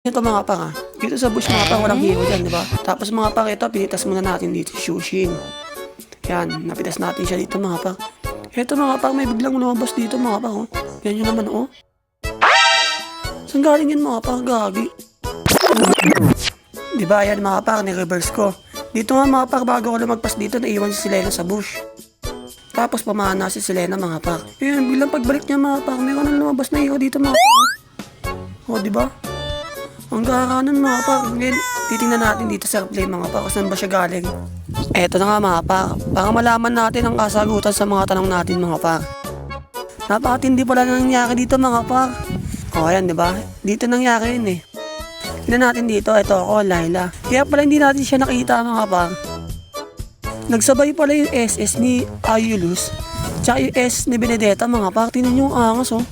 Ito mga pang dito sa bush mga pang walang hero dyan, di ba? Tapos mga pang ito, pinitas muna natin dito si Shushin. Yan, napitas natin siya dito mga pang. Ito mga pang, may biglang lumabas dito mga pang, oh. Yan yun naman, oh. Saan galing yan mga pang, gagi? Di ba, yan mga pang, ni-reverse ko. Dito nga mga pang, bago ko lumagpas dito, naiwan si Selena sa bush. Tapos pamana si Selena mga pang. Yan, biglang pagbalik niya mga pang, meron nang lumabas na hero dito mga pang. Oh, di ba? Ang kakanan mga pa, ngayon titingnan natin dito sa play mga pa kung saan ba siya galing. Eto na nga mga pa, para malaman natin ang kasagutan sa mga tanong natin mga pa. Napakatindi pala nangyari dito mga pa. O ayan diba, dito nangyari yun eh. Tingnan natin dito, eto ako, Layla. Kaya pala hindi natin siya nakita mga pa. Nagsabay pala yung SS ni Ayulus, tsaka yung S ni Benedetta mga pa. Tingnan nyo ang angas oh.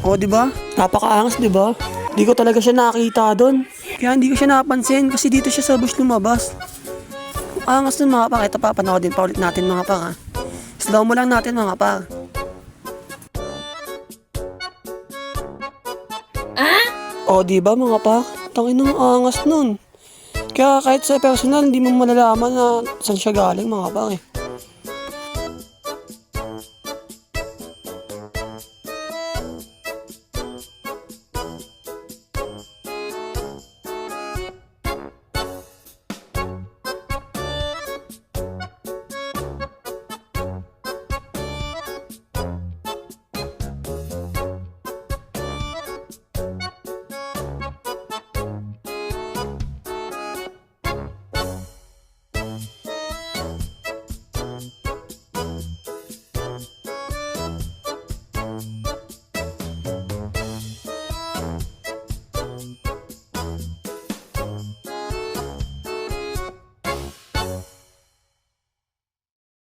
O diba, napakaangas diba. Di ko talaga siya nakita doon. Kaya hindi ko siya napansin kasi dito siya sa bush lumabas. Ang angas nun mga pang. Ito pa, panoodin pa ulit natin mga pang ha. Slow mo lang natin mga pang. O diba mga pang? Tangin ng angas nun. Kaya kahit sa personal, hindi mo malalaman na saan siya galing mga pang eh.